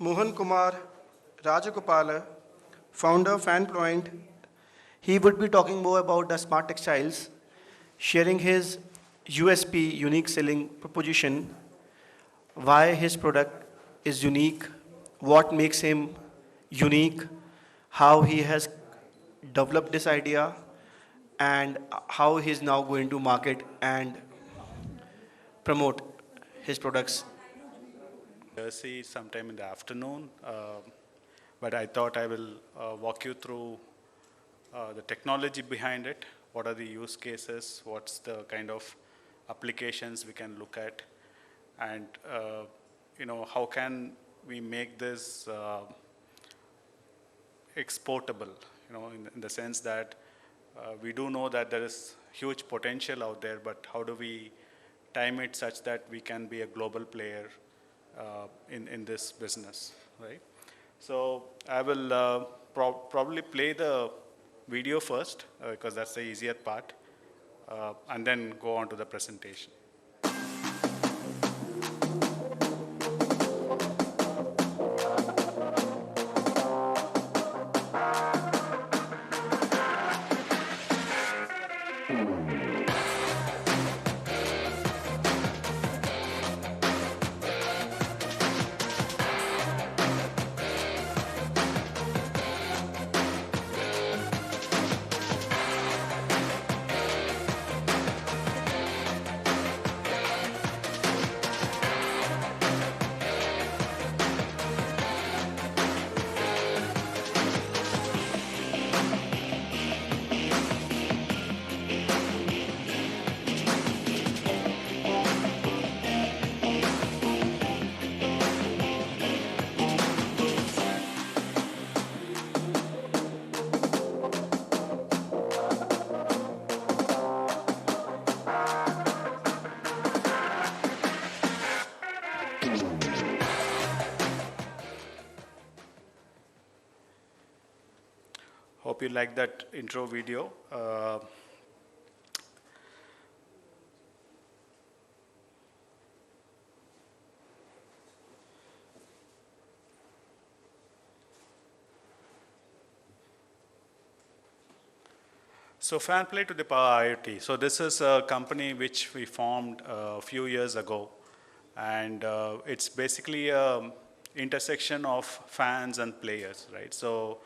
Mohan Kumar Rajagopal, founder FANPLAYOT. He would be talking more about the smart textiles, sharing his USP, unique selling proposition, why his product is unique, what makes him unique, how he has developed this idea, and how he's now going to market and promote his products. Jersey sometime in the afternoon, but I thought I will walk you through the technology behind it. What are the use cases? What's the kind of applications we can look at? And how can we make this exportable? In the sense that we do know that there is huge potential out there, but how do we time it such that we can be a global player in this business, right? So I will probably play the video first because that's the easier part, and then go on to the presentation. Hope you like that intro video. So FANPLAY to the Power IoT. So this is a company which we formed a few years ago. And it's basically an intersection of fans and players, right? So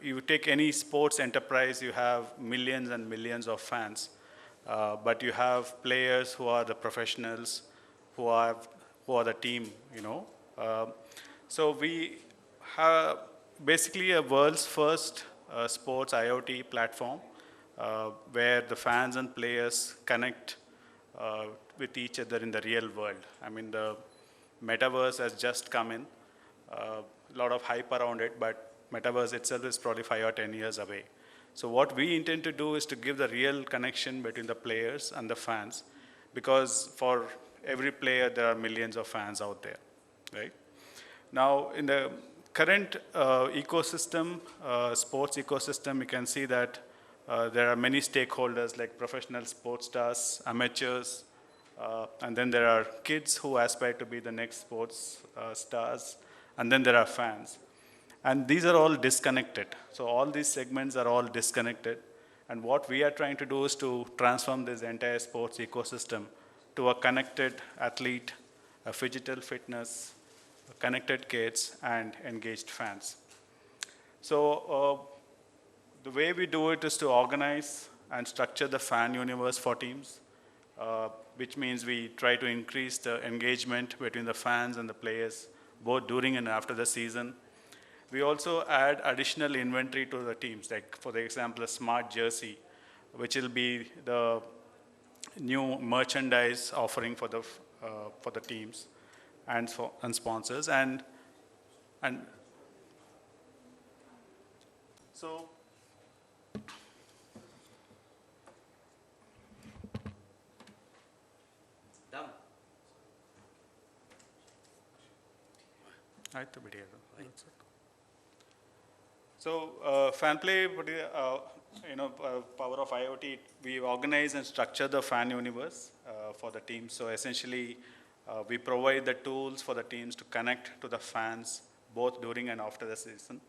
you take any sports enterprise, you have millions and millions of fans, but you have players who are the professionals, who are the team, So we have basically a world's first sports IoT platform where the fans and players connect with each other in the real world. I mean, the metaverse has just come in, a lot of hype around it, but metaverse itself is probably 5 or 10 years away. So what we intend to do is to give the real connection between the players and the fans, because for every player, there are millions of fans out there, right? Now, in the current ecosystem, sports ecosystem, you can see that there are many stakeholders like professional sports stars, amateurs, and then there are kids who aspire to be the next sports stars, and then there are fans. And these are all disconnected. So all these segments are all disconnected. And what we are trying to do is to transform this entire sports ecosystem to a connected athlete, a digital fitness, connected kids, and engaged fans. So the way we do it is to organize and structure the fan universe for teams, which means we try to increase the engagement between the fans and the players, both during and after the season. We also add additional inventory to the teams, like for the example, a smart jersey, which will be the new merchandise offering for the teams and sponsors. And so So FANPLAY, power of IoT, we organize and structure the fan universe for the team. So essentially, We provide the tools for the teams to connect to the fans both during and after the season.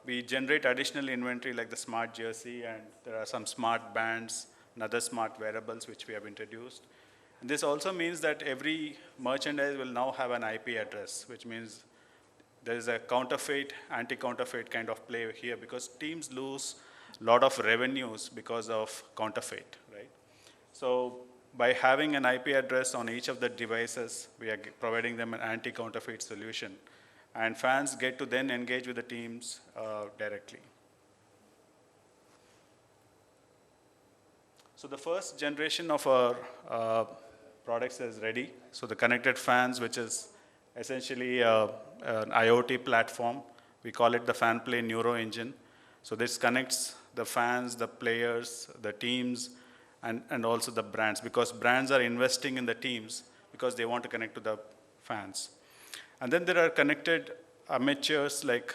We generate additional inventory like the smart jersey, and there are some smart bands and other smart wearables which we have introduced. And this also means that every merchandise will now have an IP address, which means there is a counterfeit, anti-counterfeit kind of play here, because teams lose a lot of revenues because of counterfeit, right? So by having an IP address on each of the devices, we are providing them an anti-counterfeit solution. And fans get to then engage with the teams directly. So the first generation of our products is ready. So the connected fans, which is essentially an IoT platform. We call it the FANPLAY Neuro Engine. So this connects the fans, the players, the teams, and also the brands, because brands are investing in the teams because they want to connect to the fans. And then there are connected amateurs like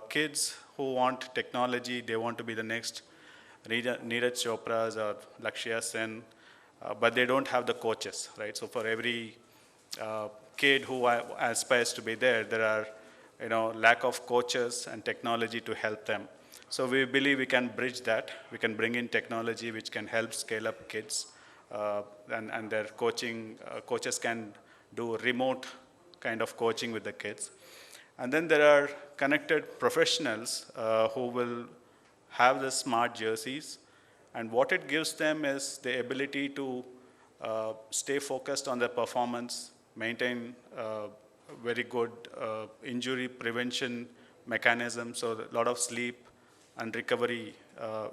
kids who want technology. They want to be the next Neeraj Chopras or Lakshya Sen, but they don't have the coaches, right? So for every kid who aspires to be there, there are lack of coaches and technology to help them. So we believe we can bridge that. We can bring in technology which can help scale up kids, and their coaches can do remote kind of coaching with the kids. And then there are connected professionals who will have the smart jerseys. And what it gives them is the ability to stay focused on their performance, maintain very good injury prevention mechanism. So a lot of sleep and recovery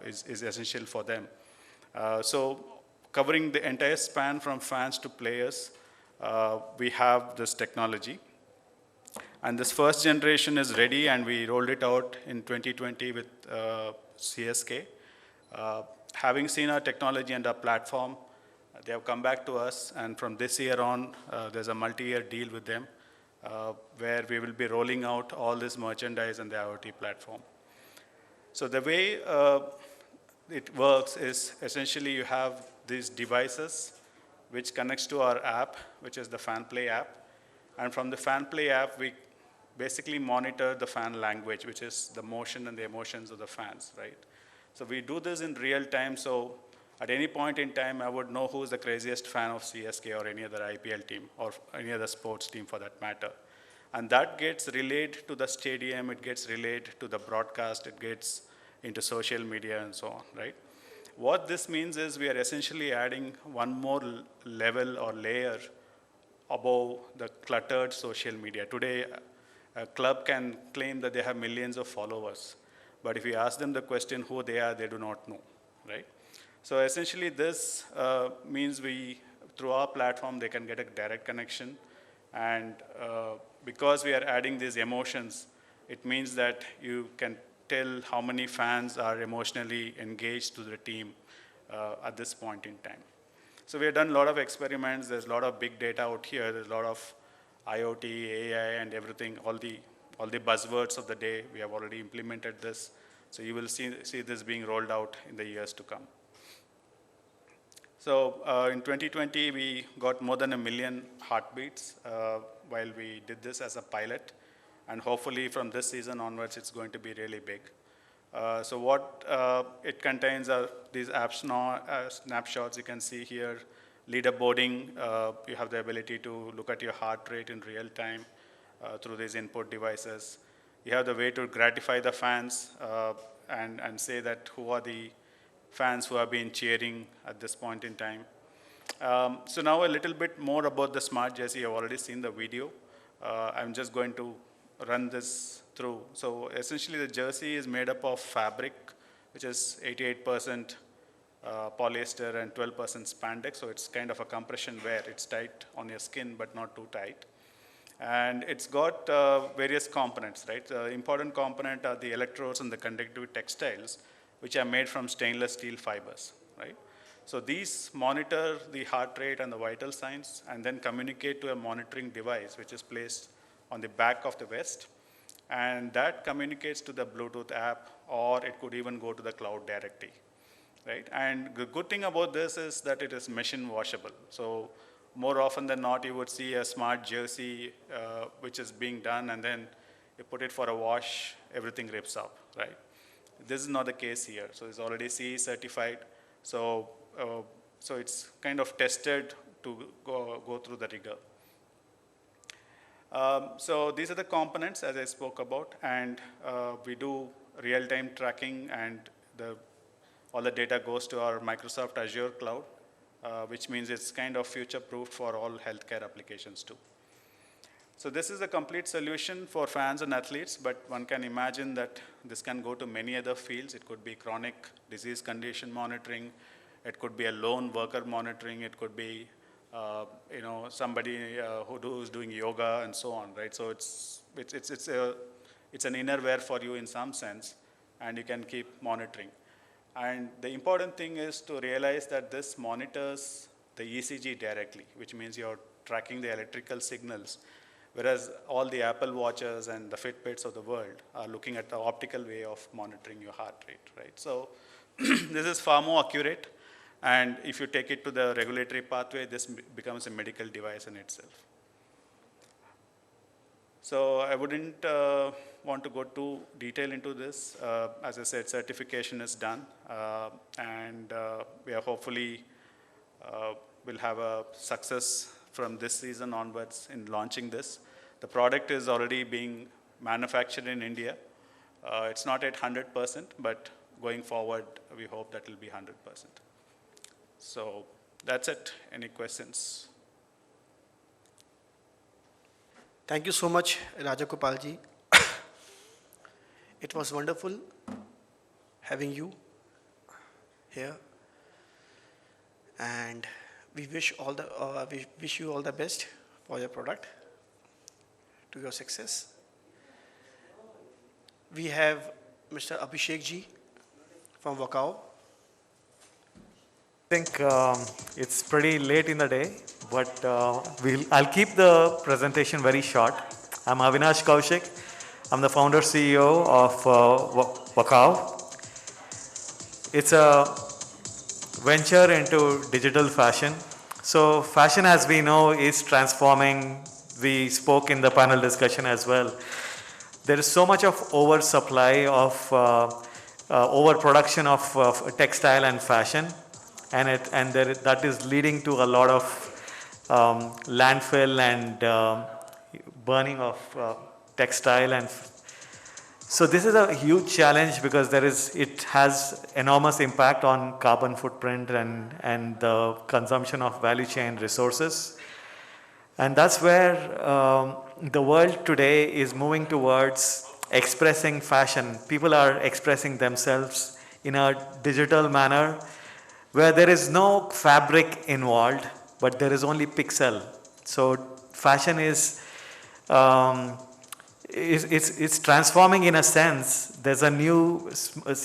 is essential for them. So covering the entire span from fans to players, we have this technology. And this first generation is ready, and we rolled it out in 2020 with CSK. Having seen our technology and our platform, they have come back to us, and from this year on, there's a multi-year deal with them where we will be rolling out all this merchandise and the IoT platform. So the way it works is essentially you have these devices which connects to our app, which is the FANPLAY app. And from the FANPLAY app, we basically monitor the fan language, which is the motion and the emotions of the fans, right? So we do this in real time, so at any point in time, I would know who's the craziest fan of CSK or any other IPL team or any other sports team for that matter. And that gets relayed to the stadium, it gets relayed to the broadcast, it gets into social media and so on, right? What this means is we are essentially adding one more level or layer above the cluttered social media. Today, a club can claim that they have millions of followers, but if you ask them the question who they are, they do not know, right? So essentially this means through our platform, they can get a direct connection. And because we are adding these emotions, it means that you can tell how many fans are emotionally engaged to the team at this point in time. So we have done a lot of experiments. There's a lot of big data out here. There's a lot of IoT, AI, and everything, all the buzzwords of the day. We have already implemented this. So you will see this being rolled out in the years to come. So in 2020, we got more than 1 million heartbeats while we did this as a pilot. And hopefully from this season onwards, it's going to be really big. So what it contains are these snapshots you can see here. Leaderboarding, you have the ability to look at your heart rate in real time through these input devices. You have the way to gratify the fans and say that who are the fans who have been cheering at this point in time. So now a little bit more about the smart jersey. You've already seen the video. I'm just going to run this through. So essentially the jersey is made up of fabric, which is 88% polyester and 12% spandex. So it's kind of a compression wear. It's tight on your skin, but not too tight. And it's got various components, right? The important component are the electrodes and the conductive textiles, which are made from stainless steel fibers, right? So these monitor the heart rate and the vital signs and then communicate to a monitoring device, which is placed on the back of the vest. And that communicates to the Bluetooth app, or it could even go to the cloud directly, right? And the good thing about this is that it is machine washable. So more often than not, you would see a smart jersey which is being done, and then you put it for a wash, everything rips up, right? This is not the case here. So it's already CE certified. So, so it's kind of tested to go through the rigor. So these are the components as I spoke about, and we do real-time tracking, and all the data goes to our Microsoft Azure cloud, which means it's kind of future-proof for all healthcare applications too. So this is a complete solution for fans and athletes, but one can imagine that this can go to many other fields. It could be chronic disease condition monitoring. It could be a lone worker monitoring. It could be somebody who's doing yoga and so on, right? So it's an innerwear for you in some sense, and you can keep monitoring. And the important thing is to realize that this monitors the ECG directly, which means you're tracking the electrical signals, whereas all the Apple Watches and the Fitbits of the world are looking at the optical way of monitoring your heart rate, right? So this is far more accurate, and if you take it to the regulatory pathway, this becomes a medical device in itself. So I wouldn't want to go too detail into this. As I said, certification is done, and we are hopefully will have a success from this season onwards in launching this. The product is already being manufactured in India. It's not at 100%, but going forward, we hope that will be 100%. So that's it. Any questions? Thank you so much, Rajagopal ji. It was wonderful having you here, and we wish you all the best for your product, to your success. We have Mr. Abhishek ji from WAKAW. I think it's pretty late in the day, but I'll keep the presentation very short. I'm Avinash Kaushik. I'm the founder CEO of WAKAW. It's a venture into digital fashion. So fashion, as we know, is transforming. We spoke in the panel discussion as well. There is so much of oversupply of overproduction of textile and fashion, and that is leading to a lot of landfill and burning of textile. And so this is a huge challenge because it has enormous impact on carbon footprint and the consumption of value chain resources. And that's where the world today is moving towards expressing fashion. People are expressing themselves in a digital manner where there is no fabric involved, but there is only pixel. So fashion is it's transforming in a sense. There's a new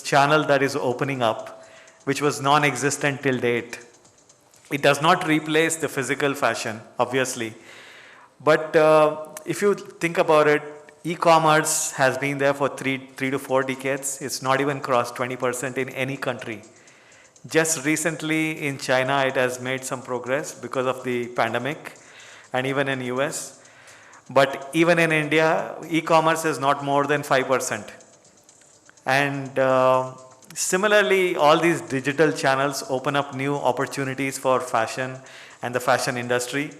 channel that is opening up, which was non-existent till date. It does not replace the physical fashion, obviously. But if you think about it, e-commerce has been there for three to 4 decades. It's not even crossed 20% in any country. Just recently in China, it has made some progress because of the pandemic, and even in US. But even in India, e-commerce is not more than 5%. And similarly, all these digital channels open up new opportunities for fashion and the fashion industry.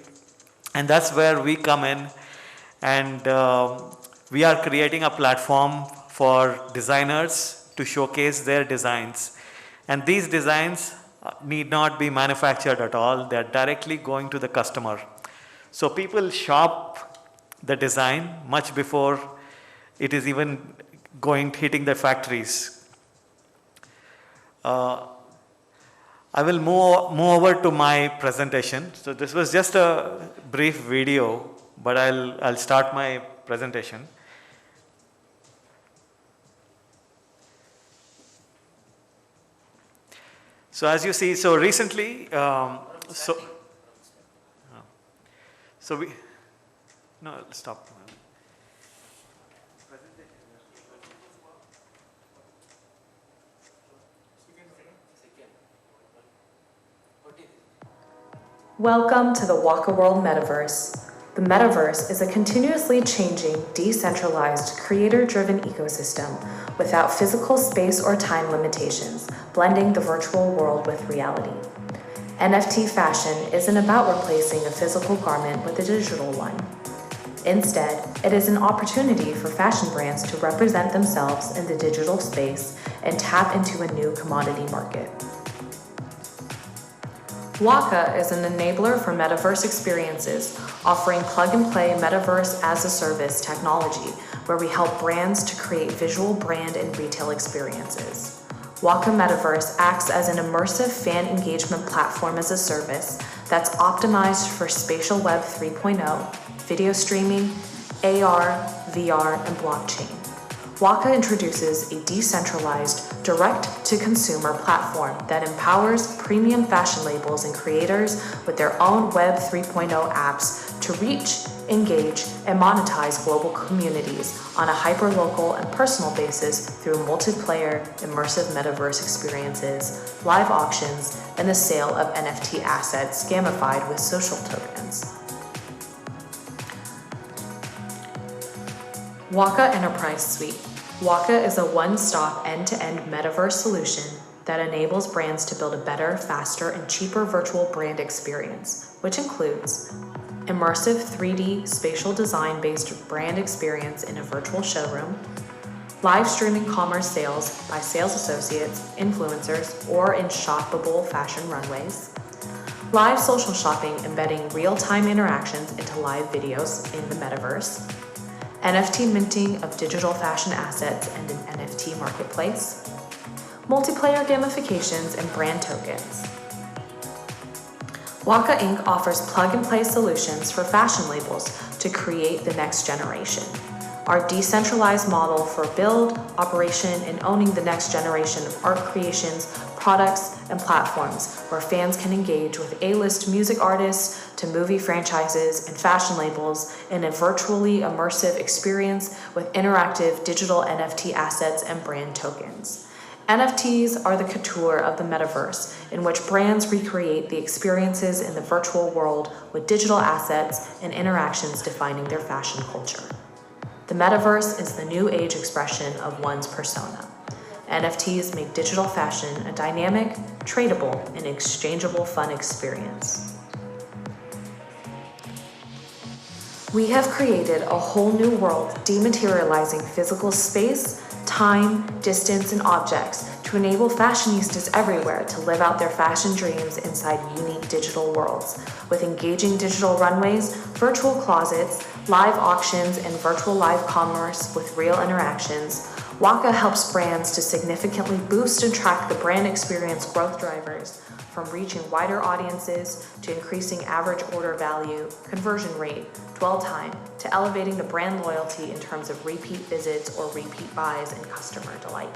And that's where we come in, and we are creating a platform for designers to showcase their designs. And these designs need not be manufactured at all. They're directly going to the customer. So people shop the design much before it is even hitting the factories. I will move over to my presentation. So this was just a brief video, but I'll start my presentation. So as you see, so recently, so stop. Welcome to the WAKAW World Metaverse. The Metaverse is a continuously changing, decentralized, creator-driven ecosystem without physical space or time limitations, blending the virtual world with reality. NFT fashion isn't about replacing a physical garment with a digital one. Instead, it is an opportunity for fashion brands to represent themselves in the digital space and tap into a new commodity market. WAKA is an enabler for metaverse experiences, offering plug-and-play metaverse-as-a-service technology where we help brands to create visual brand and retail experiences. WAKA Metaverse acts as an immersive fan engagement platform as a service that's optimized for spatial web 3.0, video streaming, AR, VR, and blockchain. WAKA introduces a decentralized, direct-to-consumer platform that empowers premium fashion labels and creators with their own Web 3.0 apps to reach, engage, and monetize global communities on a hyperlocal and personal basis through multiplayer, immersive metaverse experiences, live auctions, and the sale of NFT assets gamified with social tokens. WAKA Enterprise Suite. WAKA is a one-stop end-to-end metaverse solution that enables brands to build a better, faster, and cheaper virtual brand experience, which includes immersive 3D spatial design-based brand experience in a virtual showroom, live streaming commerce sales by sales associates, influencers, or in shoppable fashion runways, live social shopping embedding real-time interactions into live videos in the metaverse, NFT minting of digital fashion assets and an NFT marketplace, multiplayer gamifications and brand tokens. WAKA Inc. offers plug-and-play solutions for fashion labels to create the next generation. Our decentralized model for build, operation, and owning the next generation of art creations, products, and platforms where fans can engage with A-list music artists to movie franchises and fashion labels in a virtually immersive experience with interactive digital NFT assets and brand tokens. NFTs are the couture of the metaverse, in which brands recreate the experiences in the virtual world with digital assets and interactions defining their fashion culture. The metaverse is the new age expression of one's persona. NFTs make digital fashion a dynamic, tradable, and exchangeable fun experience. We have created a whole new world dematerializing physical space, time, distance, and objects to enable fashionistas everywhere to live out their fashion dreams inside unique digital worlds. With engaging digital runways, virtual closets, live auctions, and virtual live commerce with real interactions, WAKA helps brands to significantly boost and track the brand experience growth drivers, from reaching wider audiences to increasing average order value, conversion rate, dwell time, to elevating the brand loyalty in terms of repeat visits or repeat buys and customer delight.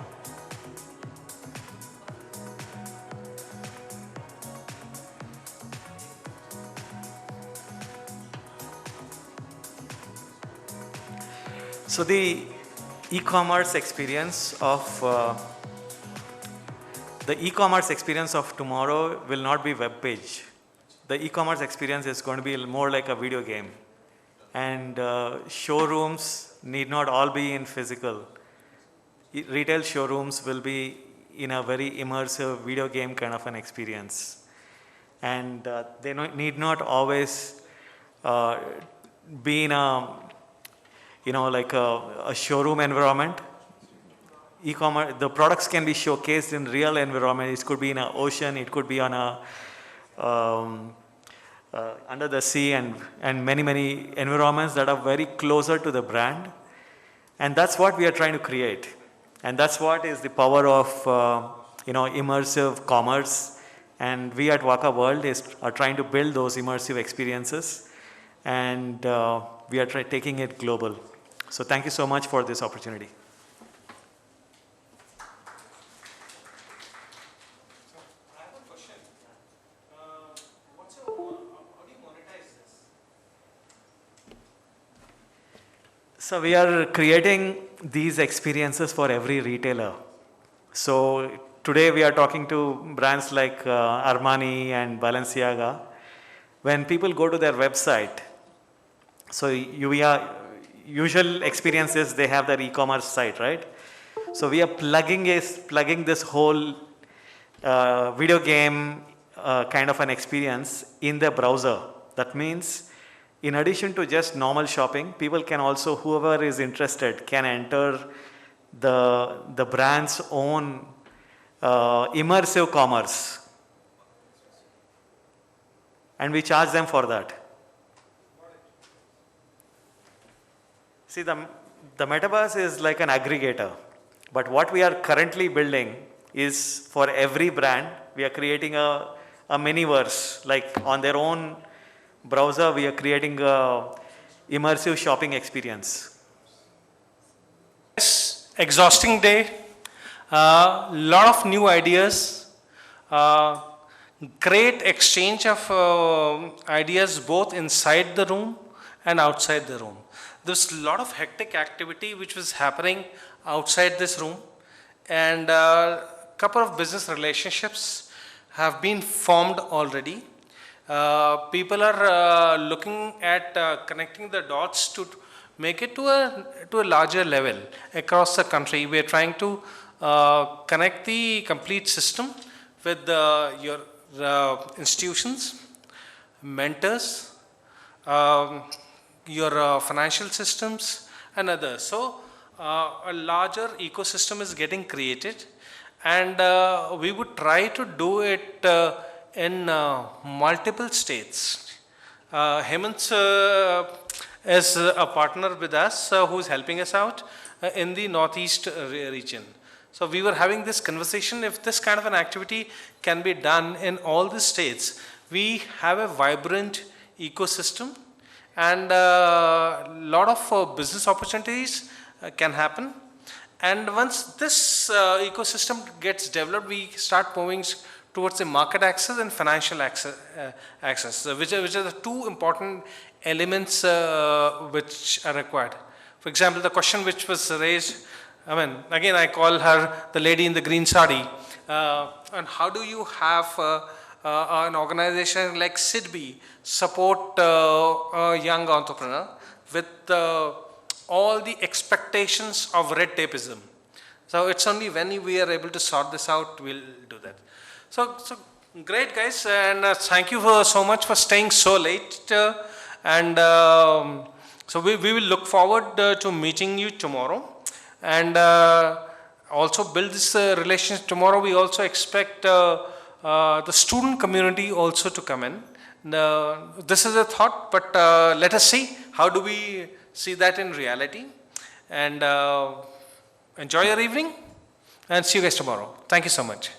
So the e-commerce experience of tomorrow will not be web page. The e-commerce experience is going to be more like a video game, and showrooms need not all be in physical. Retail showrooms will be in a very immersive video game kind of an experience, and they need not always be in a like a showroom environment. E-commerce, the products can be showcased in real environment. It could be in an ocean, it could be on a under the sea, and many environments that are very closer to the brand. And that's what we are trying to create. And that's what is the power of immersive commerce. And we at WAKA World are trying to build those immersive experiences, and we are taking it global. So thank you so much for this opportunity. I have a question. How do you monetize this? So we are creating these experiences for every retailer. So today we are talking to brands like Armani and Balenciaga. when people go to their website, so usual experience is they have their e-commerce site, right? So we are plugging this whole video game kind of an experience in the browser. That means in addition to just normal shopping, people can also, whoever is interested, can enter the brand's own immersive commerce. And we charge them for that. See, the metaverse is like an aggregator. But what we are currently building is for every brand, we are creating a miniverse. Like on their own browser, we are creating a immersive shopping experience. Yes, exhausting day, lot of new ideas, great exchange of ideas both inside the room and outside the room. There's a lot of hectic activity which was happening outside this room, and a couple of business relationships have been formed already. People are looking at connecting the dots to make it to a larger level across the country. We are trying to connect the complete system with your institutions, mentors, your financial systems and others. So a larger ecosystem is getting created, and we would try to do it in multiple states. Hemant is a partner with us who is helping us out in the Northeast region. So we were having this conversation, if this kind of an activity can be done in all the states, we have a vibrant ecosystem, and a lot of business opportunities can happen. And once this ecosystem gets developed, we start moving towards the market access and financial access, which are the two important elements which are required. For example, the question which was raised, I mean, again, I call her the lady in the green sari. And how do you have an organization like SIDBI support a young entrepreneur with all the expectations of red tapeism? So it's only when we are able to sort this out, we'll do that. So great, guys, and thank you so much for staying so late. And so we will look forward to meeting you tomorrow, and also build this relationship tomorrow. We also expect the student community also to come in. This is a thought, but let us see how do we see that in reality. And enjoy your evening, and see you guys tomorrow. Thank you so much.